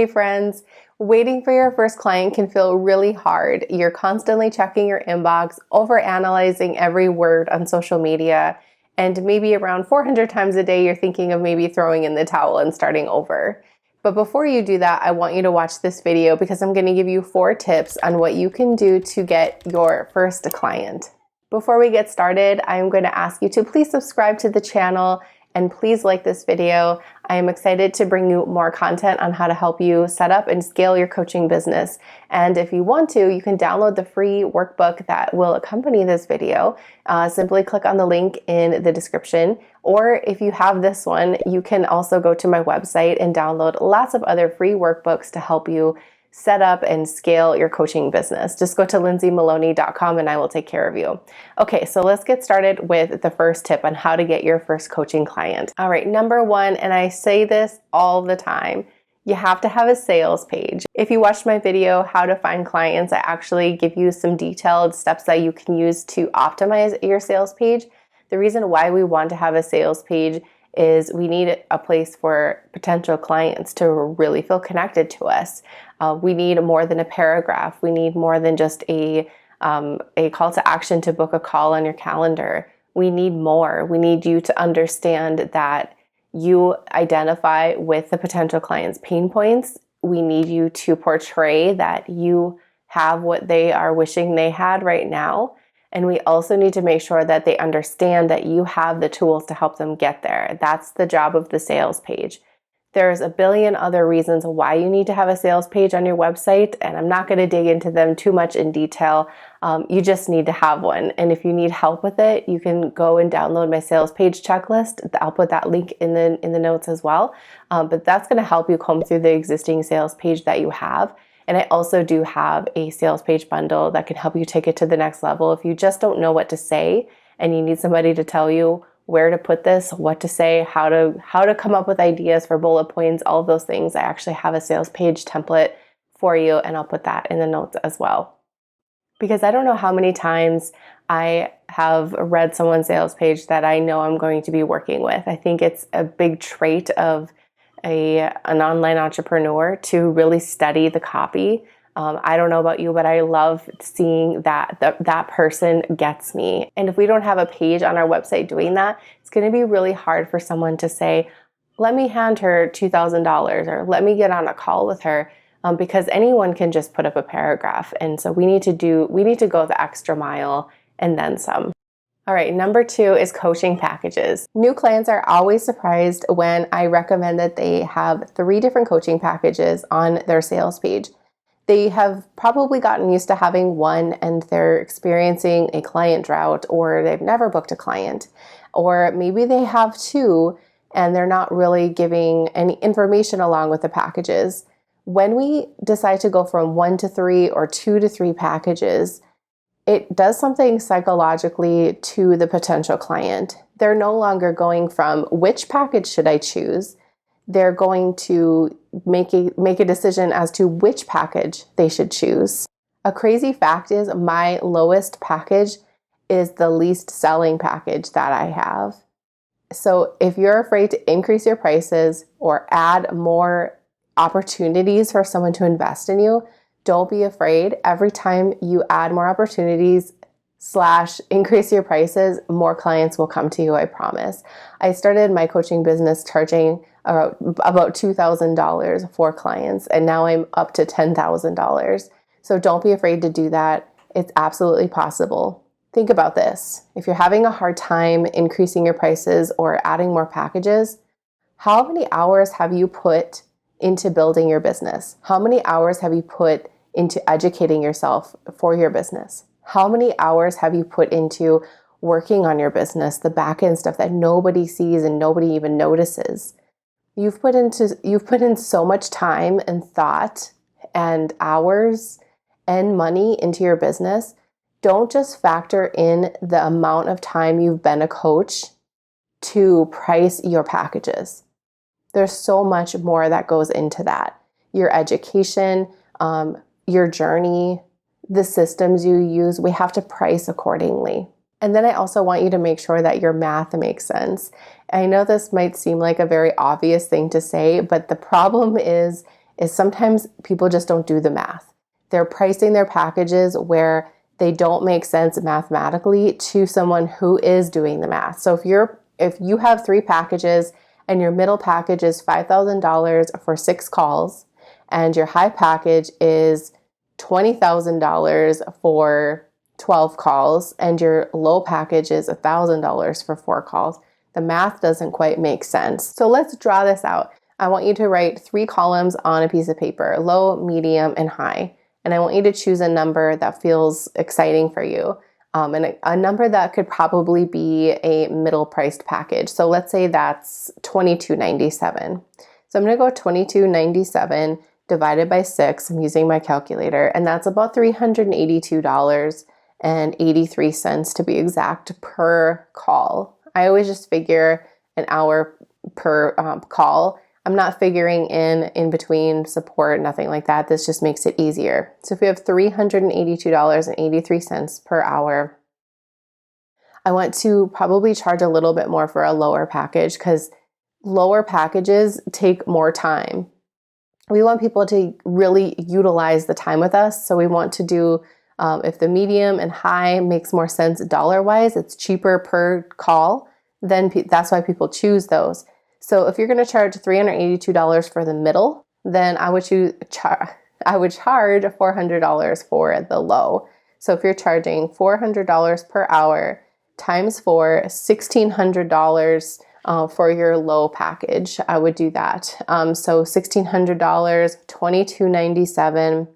Hey friends, waiting for your first client can feel really hard. You're constantly checking your inbox, overanalyzing every word on social media, and maybe around 400 times a day you're thinking of maybe throwing in the towel and starting over. But before you do that, I want you to watch this video because I'm going to give you 4 tips on what you can do to get your first client. Before we get started, I'm going to ask you to please subscribe to the channel and please like this video. I am excited to bring you more content on how to help you set up and scale your coaching business. And if you want to, you can download the free workbook that will accompany this video. Simply click on the link in the description. Or if you have this one, you can also go to my website and download lots of other free workbooks to help you set up and scale your coaching business. Just go to lindsaymaloney.com and I will take care of you. Okay, so let's get started with the first tip on how to get your first coaching client. All right, number 1, and I say this all the time, you have to have a sales page. If you watched my video, How to Find Clients, I actually give you some detailed steps that you can use to optimize your sales page. The reason why we want to have a sales page is we need a place for potential clients to really feel connected to us. We need more than a paragraph. We need more than just a call to action to book a call on your calendar. We need more. We need you to understand that you identify with the potential client's pain points. We need you to portray that you have what they are wishing they had right now. And we also need to make sure that they understand that you have the tools to help them get there. That's the job of the sales page. There's a billion other reasons why you need to have a sales page on your website, and I'm not going to dig into them too much in detail. You just need to have one. And if you need help with it, you can go and download my sales page checklist. I'll put that link in the notes as well. But that's going to help you comb through the existing sales page that you have. And I also do have a sales page bundle that can help you take it to the next level. If you just don't know what to say and you need somebody to tell you where to put this, what to say, how to come up with ideas for bullet points, all of those things, I actually have a sales page template for you, and I'll put that in the notes as well. Because I don't know how many times I have read someone's sales page that I know I'm going to be working with. I think it's a big trait of an online entrepreneur to really study the copy. I don't know about you, but I love seeing that person gets me. And if we don't have a page on our website doing that, it's going to be really hard for someone to say, let me hand her $2,000 or let me get on a call with her, because anyone can just put up a paragraph. And so we need to go the extra mile and then some. All right, number 2 is coaching packages. New clients are always surprised when I recommend that they have 3 different coaching packages on their sales page. They have probably gotten used to having one and they're experiencing a client drought, or they've never booked a client. Or maybe they have 2 and they're not really giving any information along with the packages. When we decide to go from 1 to 3 or 2 to 3 packages, it does something psychologically to the potential client. They're no longer going from which package should I choose. They're going to make a decision as to which package they should choose. A crazy fact is my lowest package is the least selling package that I have. So if you're afraid to increase your prices or add more opportunities for someone to invest in you, don't be afraid. Every time you add more opportunities / increase your prices, more clients will come to you, I promise. I started my coaching business charging about $2,000 for clients, and now I'm up to $10,000. So don't be afraid to do that. It's absolutely possible. Think about this. If you're having a hard time increasing your prices or adding more packages, how many hours have you put into building your business? How many hours have you put into educating yourself for your business? How many hours have you put into working on your business, the back end stuff that nobody sees and nobody even notices? You've put in so much time and thought and hours and money into your business. Don't just factor in the amount of time you've been a coach to price your packages. There's so much more that goes into that. Your education, your journey, the systems you use, we have to price accordingly. And then I also want you to make sure that your math makes sense. I know this might seem like a very obvious thing to say, but the problem is is sometimes people just don't do the math. They're pricing their packages where they don't make sense mathematically to someone who is doing the math. So if you have 3 packages and your middle package is $5,000 for 6 calls, and your high package is $20,000 for 12 calls, and your low package is $1,000 for 4 calls, the math doesn't quite make sense. So let's draw this out. I want you to write 3 columns on a piece of paper, low, medium, and high. And I want you to choose a number that feels exciting for you. And a number that could probably be a middle priced package. So let's say that's $22.97. So I'm going to go $22.97 divided by 6. I'm using my calculator, and that's about $382.83 to be exact per call. I always just figure an hour per call. I'm not figuring in between support, nothing like that. This just makes it easier. So if we have $382.83 per hour, I want to probably charge a little bit more for a lower package because lower packages take more time. We want people to really utilize the time with us. So we want to do, if the medium and high makes more sense dollar-wise, it's cheaper per call, then that's why people choose those. So if you're going to charge $382 for the middle, then I would charge $400 for the low. So if you're charging $400 per hour times 4, $1,600 for your low package, I would do that. So $1,600, $22.97,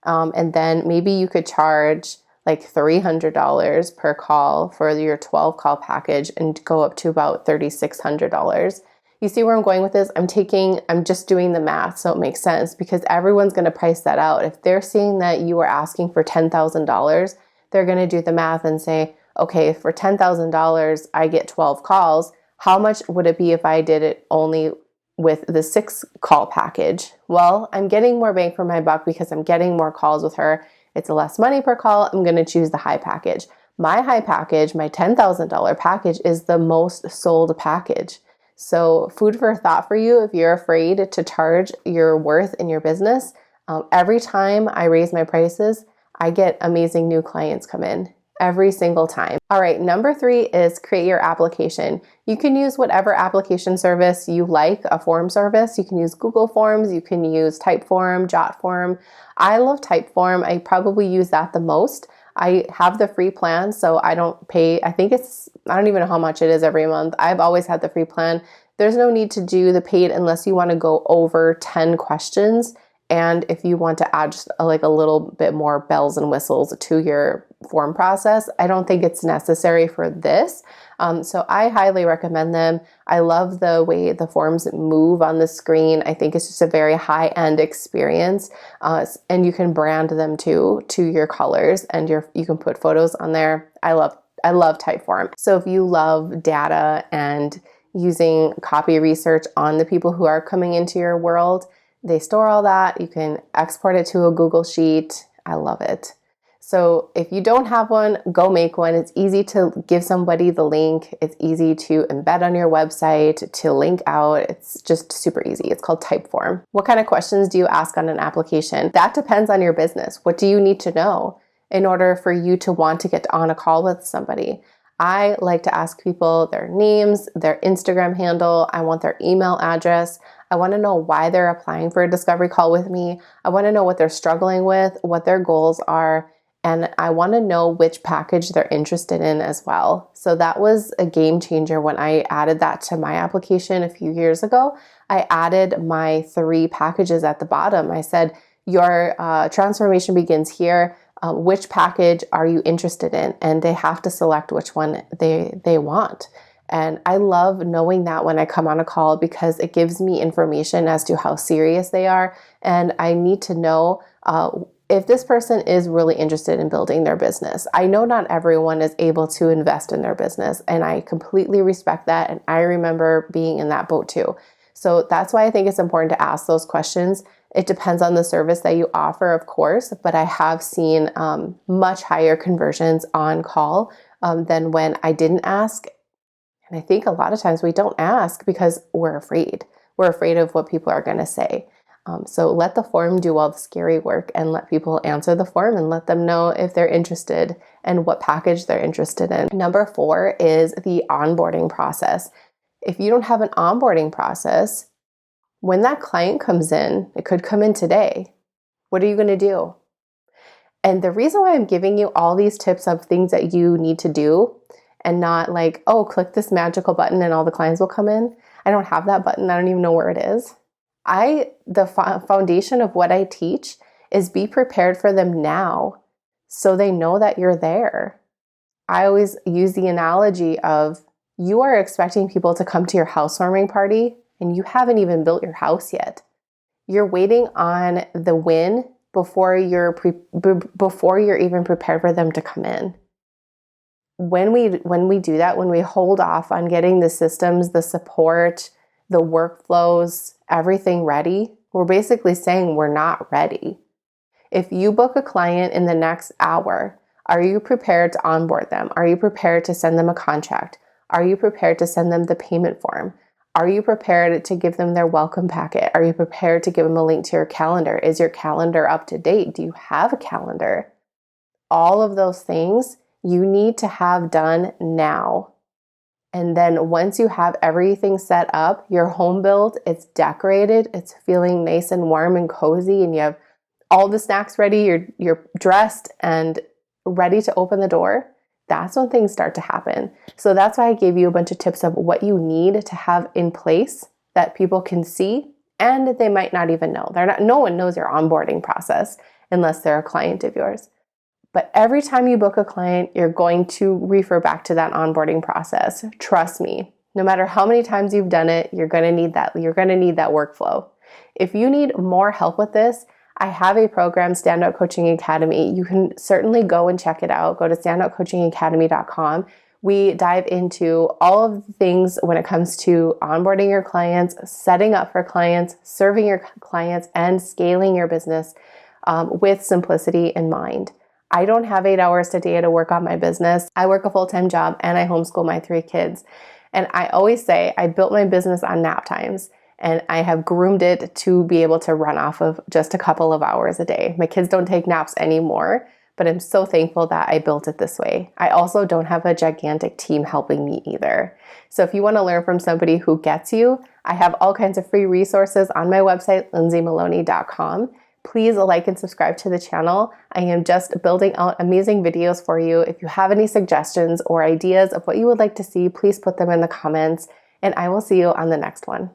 and then maybe you could charge like $300 per call for your 12 call package and go up to about $3,600. You see where I'm going with this? I'm just doing the math so it makes sense because everyone's going to price that out. If they're seeing that you are asking for $10,000, they're going to do the math and say, okay, for $10,000, I get 12 calls. How much would it be if I did it only with the 6 call package? Well, I'm getting more bang for my buck because I'm getting more calls with her. It's less money per call. I'm going to choose the high package. My high package, my $10,000 package, is the most sold package. So food for thought for you if you're afraid to charge your worth in your business. Every time I raise my prices, I get amazing new clients come in. Every single time. All right, number 3 is create your application. You can use whatever application service you like, a form service. You can use Google Forms, you can use TypeForm, JotForm. I love TypeForm. I probably use that the most. I have the free plan, so I don't pay. I don't even know how much it is every month. I've always had the free plan. There's no need to do the paid unless you want to go over 10 questions. And if you want to add just a little bit more bells and whistles to your form process, I don't think it's necessary for this. So I highly recommend them. I love the way the forms move on the screen. I think it's just a very high-end experience. And you can brand them too to your colors, and you can put photos on there. I love Typeform. So if you love data and using copy research on the people who are coming into your world, they store all that. You can export it to a Google Sheet. I love it. So if you don't have one, go make one. It's easy to give somebody the link. It's easy to embed on your website, to link out. It's just super easy. It's called Typeform. What kind of questions do you ask on an application? That depends on your business. What do you need to know in order for you to want to get on a call with somebody? I like to ask people their names, their Instagram handle. I want their email address. I want to know why they're applying for a discovery call with me. I want to know what they're struggling with, what their goals are, and I want to know which package they're interested in as well. So that was a game changer when I added that to my application a few years ago. I added my 3 packages at the bottom. I said, your transformation begins here. Which package are you interested in? And they have to select which one they want. And I love knowing that when I come on a call because it gives me information as to how serious they are. And I need to know if this person is really interested in building their business. I know not everyone is able to invest in their business, and I completely respect that. And I remember being in that boat too. So that's why I think it's important to ask those questions. It depends on the service that you offer, of course, but I have seen much higher conversions on call than when I didn't ask. And I think a lot of times we don't ask because we're afraid. We're afraid of what people are going to say. So let the form do all the scary work and let people answer the form and let them know if they're interested and what package they're interested in. Number 4 is the onboarding process. If you don't have an onboarding process, when that client comes in, it could come in today. What are you going to do? And the reason why I'm giving you all these tips of things that you need to do and not like, oh, click this magical button and all the clients will come in. I don't have that button. I don't even know where it is. The foundation of what I teach is be prepared for them now so they know that you're there. I always use the analogy of you are expecting people to come to your housewarming party and you haven't even built your house yet. You're waiting on the win before you're even prepared for them to come in. When we do that, when we hold off on getting the systems, the support, the workflows, everything ready, we're basically saying we're not ready. If you book a client in the next hour, are you prepared to onboard them? Are you prepared to send them a contract? Are you prepared to send them the payment form? Are you prepared to give them their welcome packet? Are you prepared to give them a link to your calendar? Is your calendar up to date? Do you have a calendar? All of those things you need to have done now. And then once you have everything set up, your home built, it's decorated, it's feeling nice and warm and cozy, and you have all the snacks ready, you're dressed and ready to open the door, that's when things start to happen. So that's why I gave you a bunch of tips of what you need to have in place that people can see and they might not even know. No one knows your onboarding process unless they're a client of yours. But every time you book a client, you're going to refer back to that onboarding process. Trust me, no matter how many times you've done it, you're going to need that workflow. If you need more help with this, I have a program, Standout Coaching Academy. You can certainly go and check it out. Go to standoutcoachingacademy.com. We dive into all of the things when it comes to onboarding your clients, setting up for clients, serving your clients, and scaling your business with simplicity in mind. I don't have 8 hours a day to work on my business. I work a full-time job and I homeschool my 3 kids. And I always say I built my business on nap times. And I have groomed it to be able to run off of just a couple of hours a day. My kids don't take naps anymore, but I'm so thankful that I built it this way. I also don't have a gigantic team helping me either. So if you want to learn from somebody who gets you, I have all kinds of free resources on my website, lindsaymaloney.com. Please like and subscribe to the channel. I am just building out amazing videos for you. If you have any suggestions or ideas of what you would like to see, please put them in the comments, and I will see you on the next one.